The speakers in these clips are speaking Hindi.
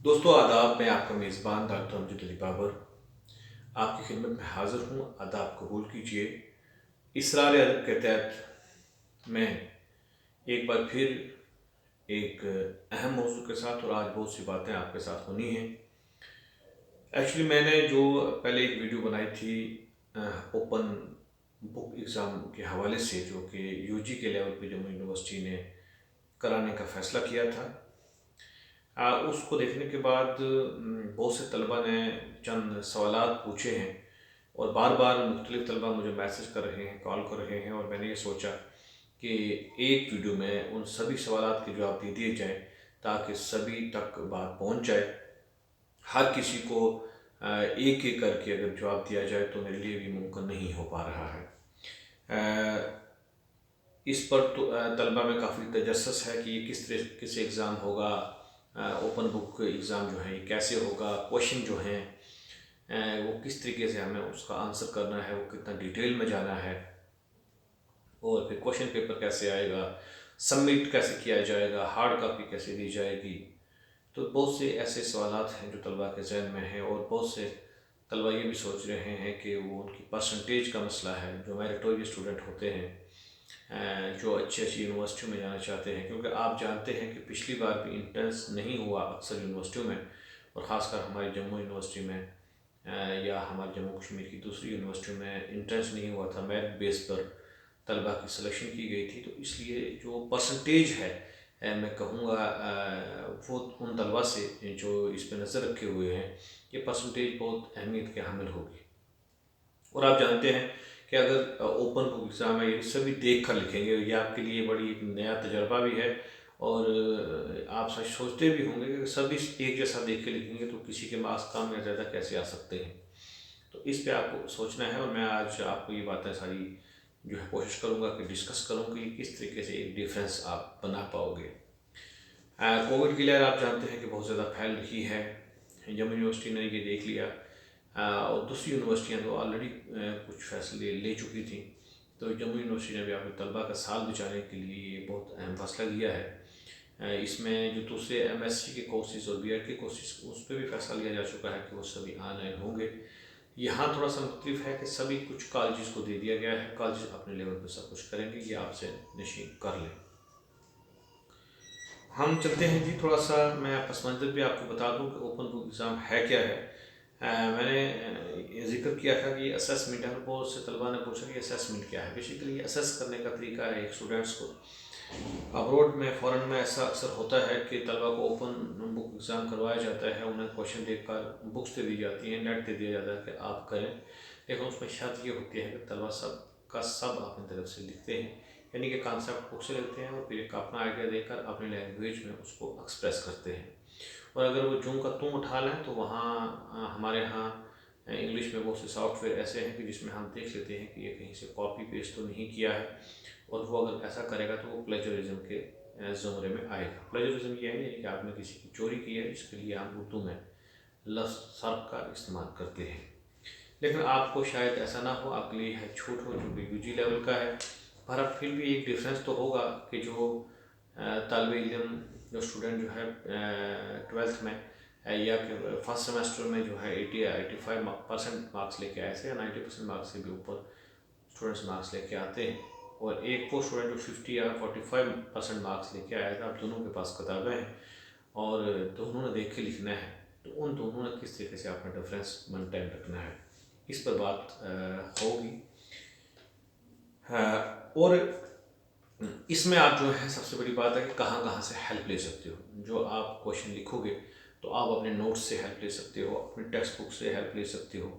दोस्तों आदाब। मैं आपका मेज़बान डॉक्टर अमजद अली बाबर आपकी खिदमत में हाज़िर हूँ। आदाब कबूल कीजिए। इसरार अदब के तहत मैं एक बार फिर एक अहम मौजू के साथ और आज बहुत सी बातें आपके साथ होनी हैं। एक्चुअली मैंने जो पहले एक वीडियो बनाई थी ओपन बुक एग्ज़ाम के हवाले से, जो कि यूजी के लेवल पे जम्मू यूनिवर्सिटी ने कराने का फ़ैसला किया था। उसको देखने के बाद बहुत से तलबा ने चंद सवालात पूछे हैं और बार बार मुख्तलिफ़ तलबा मुझे मैसेज कर रहे हैं, कॉल कर रहे हैं, और मैंने ये सोचा कि एक वीडियो में उन सभी सवालात के जवाब दे दिए जाएँ ताकि सभी तक बात पहुंच जाए। हर किसी को एक एक करके अगर जवाब दिया जाए तो मेरे लिए भी मुमकिन नहीं हो पा रहा है। अ, इस पर तो तलबा में काफ़ी तजस्सुस है कि ये किस तरीके से एग्ज़ाम होगा, ओपन बुक एग्ज़ाम जो है ये कैसे होगा, क्वेश्चन जो हैं वो किस तरीके से हमें उसका आंसर करना है, वो कितना डिटेल में जाना है, और फिर क्वेश्चन पेपर कैसे आएगा, सबमिट कैसे किया जाएगा, हार्ड कॉपी कैसे दी जाएगी। तो बहुत से ऐसे सवालात हैं जो तलबा के जहन में हैं, और बहुत से तलबा ये भी सोच रहे हैं कि वो उनकी परसेंटेज का मसला है। जो मेरिटोरियस स्टूडेंट होते हैं, जो अच्छी अच्छी यूनिवर्सिटियों में जाना चाहते हैं, क्योंकि आप जानते हैं कि पिछली बार भी इंटर्न्स नहीं हुआ अक्सर यूनिवर्सिटियों में, और ख़ासकर हमारी जम्मू यूनिवर्सिटी में या हमारे जम्मू कश्मीर की दूसरी यूनिवर्सिटियों में इंटर्न्स नहीं हुआ था। मेरिट बेस पर तलबा की सिलेक्शन की गई थी। तो इसलिए जो परसेंटेज है मैं कहूँगा वो उन तलबा से जो इस पर नज़र रखे हुए हैं, ये परसेंटेज बहुत अहमियत के हामिल होगी। और आप जानते हैं कि अगर ओपन बुक एग्ज़ाम है, ये सभी देख कर लिखेंगे, ये आपके लिए बड़ी एक नया तजर्बा भी है। और आप सच सोचते भी होंगे कि सभी एक जैसा देख के लिखेंगे तो किसी के मार्क्स कम या ज़्यादा कैसे आ सकते हैं। तो इस पे आपको सोचना है, और मैं आज आपको ये बातें सारी जो है कोशिश करूँगा कि डिस्कस करूँ कि किस तरीके से एक डिफरेंस आप बना पाओगे। कोविड की लहर आप जानते हैं कि बहुत ज़्यादा फैल रही है। जम्मू यूनिवर्सिटी ने ये देख लिया, और दूसरी यूनिवर्सिटियाँ तो ऑलरेडी कुछ फैसले ले चुकी थी। तो जम्मू यूनिवर्सिटी ने भी अपने तलबा का साल बचाने के लिए ये बहुत अहम फैसला लिया है। इसमें जो दूसरे एमएससी के कोर्सेज़ और बीएड के कोर्सेज़, उस पर भी फैसला लिया जा चुका है कि वो सभी ऑनलाइन होंगे। यहाँ थोड़ा सा मुख्तलिफ है कि सभी कुछ कॉलेजेस को दे दिया गया है, कॉलेज अपने लेवल पर सब कुछ करेंगे, ये आपसे निश्चित कर लें। हम चलते हैं जी, थोड़ा सा मैं पस मंज़र भी आपको बता दूं कि ओपन बुक एग्ज़ाम है क्या है। मैंने ये ज़िक्र किया था कि असेसमेंट है। बहुत से तलबा ने पूछा कि असेसमेंट क्या है। बेसिकली असेस करने का तरीका है एक स्टूडेंट्स को। अब्रोड में, फ़ॉरेन में ऐसा अक्सर होता है कि तलबा को ओपन बुक एग्ज़ाम करवाया जाता है, उन्हें क्वेश्चन देखकर बुक्स दे दी जाती हैं, नेट दे दिया जाता है कि आप करें। लेकिन उसमें शर्त ये होती है कि तलबा सब का सब अपनी तरफ से लिखते हैं, यानी कि कॉन्सेप्ट बुक से लेते हैं और फिर एक अपना आइडिया देकर अपनी लैंग्वेज में उसको एक्सप्रेस करते हैं। और अगर वो जूं का तुम उठा लें तो वहाँ हमारे यहाँ इंग्लिश में बहुत से सॉफ्टवेयर ऐसे हैं कि जिसमें हम देख लेते हैं कि ये कहीं से कॉपी पेस्ट तो नहीं किया है, और वो अगर ऐसा करेगा तो वो प्लेजरिज्म के ज़ुमरे में आएगा। प्लेजरिज्म ये है यानी कि आपने किसी की चोरी की है, इसके लिए हम उर्दू में लफ्ज़ सर्फ का इस्तेमाल करते हैं। लेकिन आपको शायद ऐसा ना हो, आपके लिए है छूट हो, जो कि यूजी लेवल का है। पर अब फिर भी एक डिफरेंस तो होगा कि जो तालब इल्म, जो स्टूडेंट जो है ट्वेल्थ में या कि फर्स्ट सेमेस्टर में जो है 80 या 85% मार्क्स लेके आए थे, या 90% मार्क्स से भी ऊपर स्टूडेंट्स मार्क्स लेके आते हैं, और एक वो स्टूडेंट जो 50 या 45% मार्क्स लेके आया था। अब दोनों के पास किताबें हैं और दोनों ने देख के लिखना है, तो उन दोनों ने किस तरीके से अपना डिफरेंस मेंटेन रखना है, इस पर बात होगी। और इसमें आप जो है सबसे बड़ी बात है कि कहाँ कहाँ से हेल्प ले सकते हो। जो आप क्वेश्चन लिखोगे तो आप अपने नोट्स से हेल्प ले सकते हो, अपनी टेक्स्ट बुक से हेल्प ले सकते हो,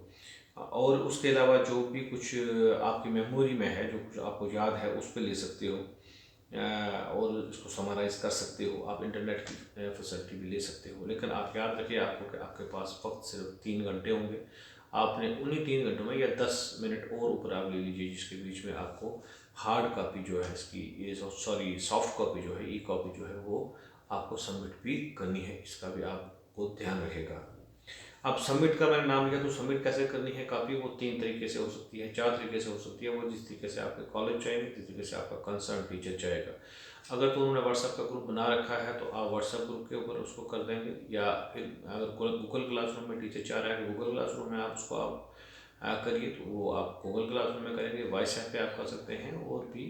और उसके अलावा जो भी कुछ आपकी मेमोरी में है, जो कुछ आपको याद है, उस पर ले सकते हो, और इसको समराइज़ कर सकते हो। आप इंटरनेट की फैसिलिटी भी ले सकते हो। लेकिन आप याद रखिए आपको कि आपके पास वक्त सिर्फ 3 घंटे होंगे। आपने उन्हीं 3 घंटों में या 10 मिनट और ऊपर आप ले लीजिए, जिसके बीच में आपको हार्ड कॉपी जो है इसकी, ये सॉरी सॉफ्ट कॉपी जो है, ई कॉपी जो है, वो आपको सबमिट भी करनी है। इसका भी आपको ध्यान रखेगा। अब सबमिट का मैंने नाम लिया, तो सबमिट कैसे करनी है कॉपी, वो 3 तरीके से हो सकती है, 4 तरीके से हो सकती है। वो जिस तरीके से आपके कॉलेज चाहेंगे, जिस तरीके से आपका कंसर्न टीचर चाहेगा। अगर तो उन्होंने व्हाट्सएप का ग्रुप बना रखा है तो आप व्हाट्सएप ग्रुप के ऊपर उसको कर देंगे, या फिर अगर गूगल क्लासरूम में टीचर चाह रहा है कि गूगल क्लासरूम में आप उसको आप करिए, तो वो आप गूगल क्लासरूम में करेंगे। वॉइस ऐप पे आप कर सकते हैं और भी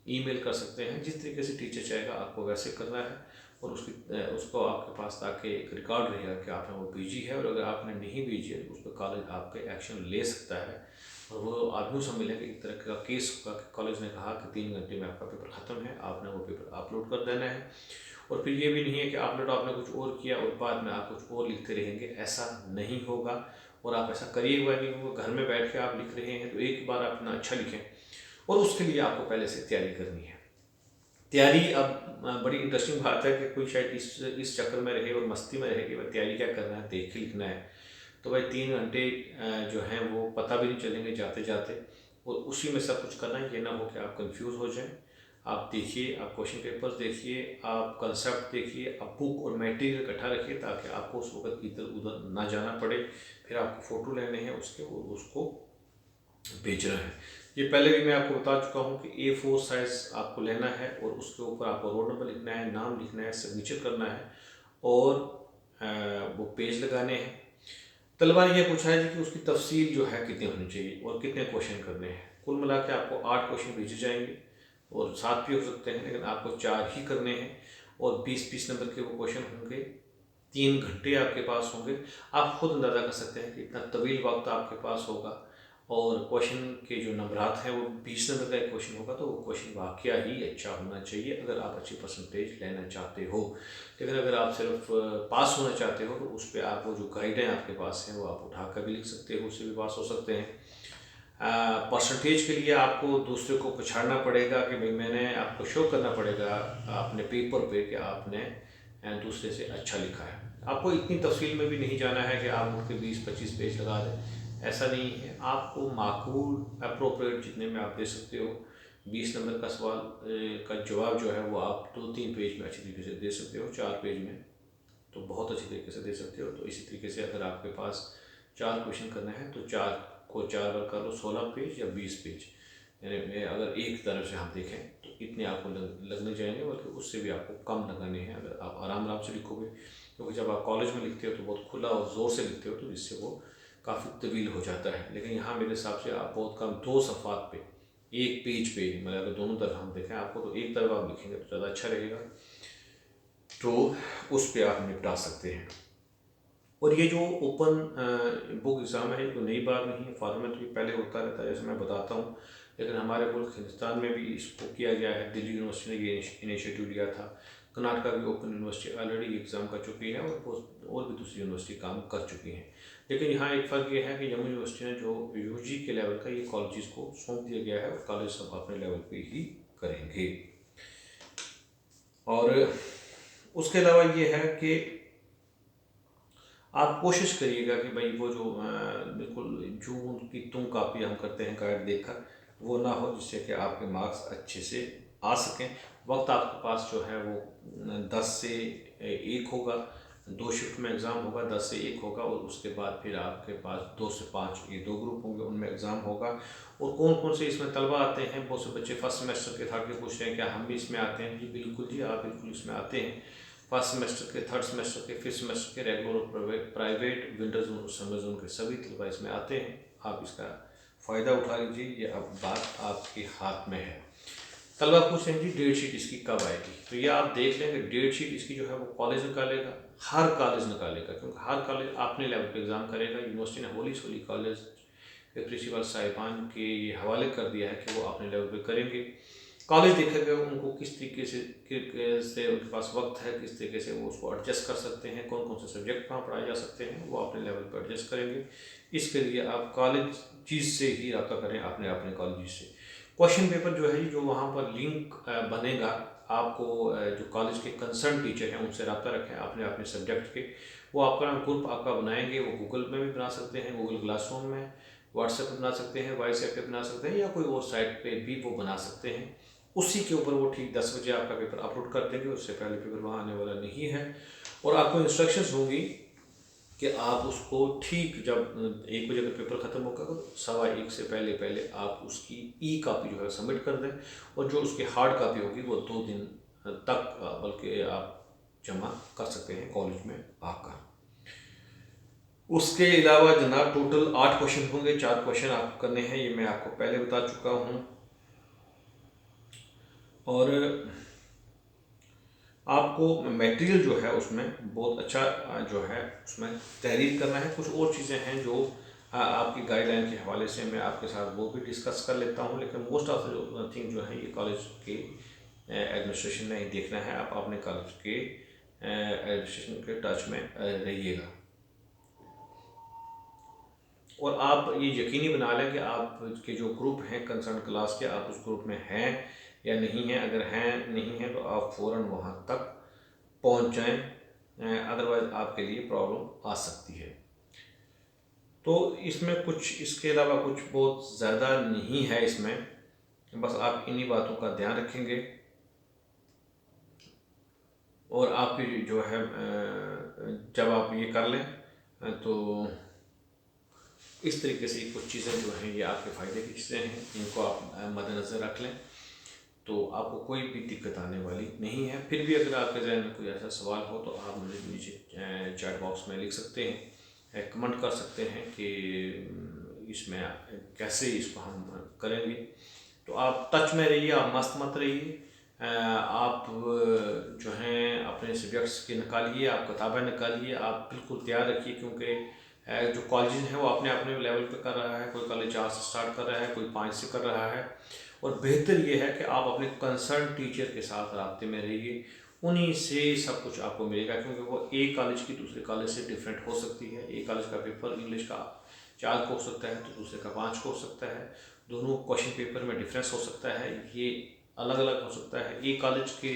ईमेल कर सकते हैं। जिस तरीके से टीचर चाहेगा आपको वैसे करना है, और उसको आपके पास ताकि एक रिकॉर्ड रहेगा कि आपने वो भेजी है, और अगर आपने नहीं भेजी है तो उस पर कॉलेज आपके एक्शन ले सकता है। और वो आदमी समझ लेंगे एक तरह का केस होगा कि कॉलेज ने कहा कि 3 घंटे में आपका पेपर ख़त्म है, आपने वो पेपर अपलोड कर देना है। और फिर ये भी नहीं है कि अपलोड आपने कुछ और किया और बाद में आप कुछ और लिखते रहेंगे, ऐसा नहीं होगा। और आप ऐसा करिएगा नहीं होगा। घर में बैठ के आप लिख रहे हैं तो एक बार अपना अच्छा लिखें, और उसके लिए आपको पहले से तैयारी करनी है। तैयारी अब बड़ी इंटरेस्टिंग बात है कि कोई शायद इस चक्कर में रहे और मस्ती में रहे कि भाई तैयारी क्या करना है, देख के लिखना है। तो भाई 3 घंटे जो हैं वो पता भी नहीं चलेंगे जाते जाते, और उसी में सब कुछ करना है। ये ना हो कि आप कंफ्यूज हो जाएं। आप देखिए, आप क्वेश्चन पेपर्स देखिए, आप कंसेप्ट देखिए, आप बुक और मटेरियल इकट्ठा रखिए ताकि आपको उस वक्त इधर उधर ना जाना पड़े। फिर आपको फ़ोटो लेने हैं उसके, और उसको भेजना है। ये पहले भी मैं आपको बता चुका हूँ कि A4 साइज़ आपको लेना है, और उसके ऊपर आपको रोल नंबर लिखना है, नाम लिखना है, सिग्नेचर करना है, और वो पेज लगाने हैं। तलबा ने यह पूछा है जी कि उसकी तफसील जो है कितनी होनी चाहिए और कितने क्वेश्चन करने हैं। कुल मिला के आपको 8 क्वेश्चन भेजे जाएंगे, और 7 भी हो सकते हैं, लेकिन आपको 4 ही करने हैं। और 20-20 नंबर के वो क्वेश्चन होंगे। 3 घंटे आपके पास होंगे। आप खुद अंदाज़ा कर सकते हैं कि इतना तवील वक्त आपके पास होगा, और क्वेश्चन के जो नंबरात हैं वो 20 नंबर का एक क्वेश्चन होगा, तो वो क्वेश्चन वाकया ही अच्छा होना चाहिए अगर आप अच्छी परसेंटेज लेना चाहते हो। लेकिन अगर आप सिर्फ पास होना चाहते हो तो उस पर आप वो जो गाइडें आपके पास हैं वो आप उठा कर भी लिख सकते हो, उससे भी पास हो सकते हैं। परसेंटेज के लिए आपको दूसरे को पछाड़ना पड़ेगा कि भाई मैंने आपको शो करना पड़ेगा अपने पेपर पे कि आपने दूसरे से अच्छा लिखा है। आपको इतनी तफसील में भी नहीं जाना है कि आप उठ के 20-25 पेज लगा दें, ऐसा नहीं है। आपको माकूल अप्रोप्रिएट जितने में आप दे सकते हो। 20 नंबर का सवाल का जवाब जो है वो आप 2-3 पेज में अच्छी तरीके से दे सकते हो, 4 पेज में तो बहुत अच्छी तरीके से दे सकते हो। तो इसी तरीके से अगर आपके पास 4 क्वेश्चन करना है तो 4 को 4 बार कर लो, 16 पेज या 20 पेज। यानी अगर एक तरफ से हम देखें तो इतने आपको लगने जाएंगे, बल्कि उससे भी आपको कम लगाने हैं अगर आप आराम आराम से लिखोगे। क्योंकि जब आप कॉलेज में लिखते हो तो बहुत खुला और ज़ोर से लिखते हो, तो जिससे वो काफ़ी तवील हो जाता है। लेकिन यहाँ मेरे हिसाब से आप बहुत कम 2 सफ़ात पे, एक पेज पे, मतलब अगर दोनों तरफ हम देखें आपको, तो एक तरफ आप लिखेंगे तो ज़्यादा अच्छा रहेगा, तो उस पर आप निपटा सकते हैं। और ये जो ओपन बुक एग्ज़ाम है, ये कोई नई बात नहीं है। फॉरेन में तो ये पहले होता रहता है, जैसे मैं बताता हूँ। लेकिन हमारे मुल्क हिंदुस्तान में भी इसको किया गया है। दिल्ली यूनिवर्सिटी ने ये इनिशिएटिव लिया था। कर्नाटका की ओपन यूनिवर्सिटी ऑलरेडी एग्ज़ाम कर चुकी है, और भी दूसरी यूनिवर्सिटी काम कर चुकी हैं। लेकिन यहाँ एक फ़र्क ये है कि जम्मू यूनिवर्सिटी ने जो UG के लेवल का ये कॉलेजेस को सौंप दिया गया है, और कॉलेज सब अपने लेवल पे ही करेंगे। और उसके अलावा ये है कि आप कोशिश करिएगा कि भाई वो जो बिल्कुल जून की तुम कापी हम करते हैं गाइड देखकर, वो ना हो, जिससे कि आपके मार्क्स अच्छे से आ सकें। वक्त आपके पास जो है वो 10 से 1 होगा। 2 शिफ्ट में एग्ज़ाम होगा, 10 से 1 होगा, और उसके बाद फिर आपके पास 2 से 5 ये 2 ग्रुप होंगे, उनमें एग्ज़ाम होगा। और कौन कौन से इसमें तलबा आते हैं, बहुत से बच्चे फर्स्ट सेमेस्टर के थर्ड के पूछ रहे हैं क्या हम भी इसमें आते हैं। जी बिल्कुल जी, आप बिल्कुल इसमें आते हैं। फर्स्ट सेमेस्टर के, थर्ड सेमेस्टर के, फिफ्थ सेमेस्टर के, रेगुलर और प्राइवेट, विंटर जोन और समर जोन के सभी तलबा इसमें आते हैं। आप इसका फ़ायदा उठा लीजिए, ये अब बात आपके हाथ में है। तलबा पूछ रहे हैं जी डेट शीट इसकी कब आएगी, तो ये आप देख लेंगे। डेट शीट इसकी जो है वो कॉलेज निकालेगा, हर कॉलेज निकालेगा, क्योंकि हर कॉलेज अपने लेवल पे एग्ज़ाम करेगा। यूनिवर्सिटी ने होली सोली कॉलेज के प्रिंसिपल साहिबान के ये हवाले कर दिया है कि वो अपने लेवल पे करेंगे। कॉलेज देखेगा उनको किस तरीके से उनके पास वक्त है, किस तरीके से वो उसको एडजस्ट कर सकते हैं, कौन कौन से सब्जेक्ट कहाँ पढ़ाए जा सकते हैं, वो अपने लेवल पर एडजस्ट करेंगे। इसके लिए आप कॉलेज चीज़ से ही रब्ता करें, अपने अपने कॉलेज से। क्वेश्चन पेपर जो है जो वहाँ पर लिंक बनेगा, आपको जो कॉलेज के कंसर्न टीचर हैं उनसे रब्ता रखें अपने अपने सब्जेक्ट के। वो आपका ग्रुप आपका बनाएंगे। वो गूगल में भी बना सकते हैं, गूगल क्लासरूम में, व्हाट्सएप पे बना सकते हैं, वॉइस ऐप पे बना सकते हैं, या कोई और साइट पे भी वो बना सकते हैं। उसी के ऊपर वो ठीक 10 बजे आपका पेपर अपलोड कर देंगे। उससे पहले पेपर वहाँ आने वाला नहीं है। और आपको इंस्ट्रक्शंस होंगी कि आप उसको ठीक जब 1 बजे का पेपर ख़त्म होगा तो 1:15 से पहले पहले आप उसकी ई कॉपी जो है सबमिट कर दें, और जो उसकी हार्ड कॉपी होगी वो 2 दिन तक बल्कि आप जमा कर सकते हैं कॉलेज में आकर। उसके अलावा जनाब टोटल 8 क्वेश्चन होंगे, 4 क्वेश्चन आपको करने हैं, ये मैं आपको पहले बता चुका हूँ। और आपको मटेरियल जो है उसमें बहुत अच्छा जो है उसमें तहरीर करना है। कुछ और चीज़ें हैं जो आपकी गाइडलाइन के हवाले से मैं आपके साथ वो भी डिस्कस कर लेता हूँ, लेकिन मोस्ट ऑफ द थिंग जो है ये कॉलेज के एडमिनिस्ट्रेशन में ही देखना है। आप अपने कॉलेज के एडमिनिस्ट्रेशन के टच में रहिएगा। और आप ये यकीनी बना लें कि आपके जो ग्रुप हैं कंसर्न क्लास के, आप उस ग्रुप में हैं या नहीं हैं। अगर हैं नहीं हैं तो आप फ़ौरन वहाँ तक पहुँच जाएं, अदरवाइज़ आपके लिए प्रॉब्लम आ सकती है। तो इसमें कुछ इसके अलावा कुछ बहुत ज़्यादा नहीं है इसमें, बस आप इन्हीं बातों का ध्यान रखेंगे और आपकी जो है जब आप ये कर लें तो इस तरीके से कुछ चीज़ें जो हैं ये आपके फ़ायदे की चीज़ें हैं, इनको आप मद्देनज़र रख लें तो आपको कोई भी दिक्कत आने वाली नहीं है। फिर भी अगर आपके जहन में कोई ऐसा सवाल हो तो आप मुझे नीचे चैट बॉक्स में लिख सकते हैं, कमेंट कर सकते हैं कि इसमें कैसे इसको हम करेंगे। तो आप टच में रहिए, आप मस्त मत रहिए। आप जो हैं अपने सब्जेक्ट्स के निकालिए, आप किताबें निकालिए, आप बिल्कुल तैयार रखिए, क्योंकि जो कॉलेज हैं वो अपने अपने लेवल पे कर रहा है। कोई कॉलेज 4 से स्टार्ट कर रहा है, कोई 5 से कर रहा है। और बेहतर ये है कि आप अपने कंसर्न टीचर के साथ राब्ते में रहिए, उन्हीं से सब कुछ आपको मिलेगा, क्योंकि वो एक कॉलेज की दूसरे कॉलेज से डिफरेंट हो सकती है। एक कॉलेज का पेपर इंग्लिश का 4 को हो सकता है तो दूसरे का 5 को हो सकता है। दोनों क्वेश्चन पेपर में डिफरेंस हो सकता है, ये अलग अलग हो सकता है। एक कॉलेज के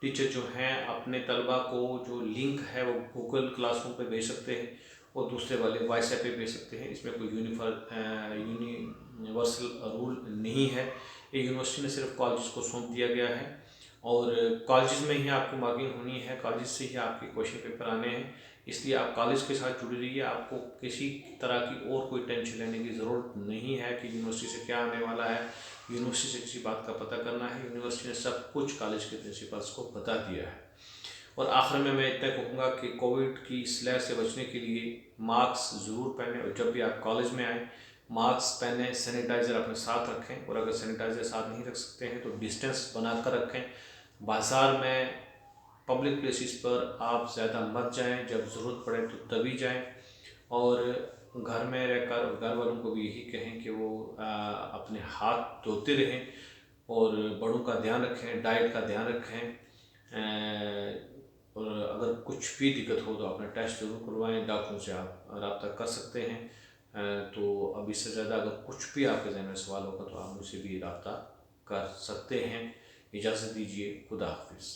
टीचर जो हैं अपने तलबा को जो लिंक है वो गूगल क्लासरूम पे भेज सकते हैं और दूसरे वाले व्हाट्सएप पे भेज सकते हैं। इसमें कोई यूनिवर्सल रूल नहीं है। ये यूनिवर्सिटी ने सिर्फ कॉलेज को सौंप दिया गया है और कॉलेज में ही आपकी मार्किंग होनी है, कॉलेज से ही आपके क्वेश्चन पेपर आने हैं। इसलिए आप कॉलेज के साथ जुड़े रहिए, आपको किसी तरह की और कोई टेंशन लेने की ज़रूरत नहीं है कि यूनिवर्सिटी से क्या आने वाला है, यूनिवर्सिटी से किसी बात का पता करना है। यूनिवर्सिटी ने सब कुछ कॉलेज के प्रिंसिपल्स को बता दिया है। और आखिर में मैं इतना कहूँगा कि कोविड की स्लैश से बचने के लिए मास्क ज़रूर पहनें और जब भी आप कॉलेज में आएँ मास्क पहनें, सैनिटाइज़र अपने साथ रखें और अगर सैनिटाइज़र साथ नहीं रख सकते हैं तो डिस्टेंस बना कर रखें। बाज़ार में, पब्लिक प्लेसेस पर आप ज़्यादा मत जाएं, जब ज़रूरत पड़े तो तभी जाएं। और घर में रहकर घर वालों को भी यही कहें कि वो अपने हाथ धोते रहें और बड़ों का ध्यान रखें, डाइट का ध्यान रखें। और अगर कुछ भी दिक्कत हो तो अपना टेस्ट जरूर करवाएं, डॉक्टरों से आप रब्ता कर सकते हैं। तो अब इससे ज़्यादा अगर कुछ भी आपके जहन में सवाल होगा तो आप मुझसे भी रब्ता कर सकते हैं। इजाज़त दीजिए, खुदा हाफिज़।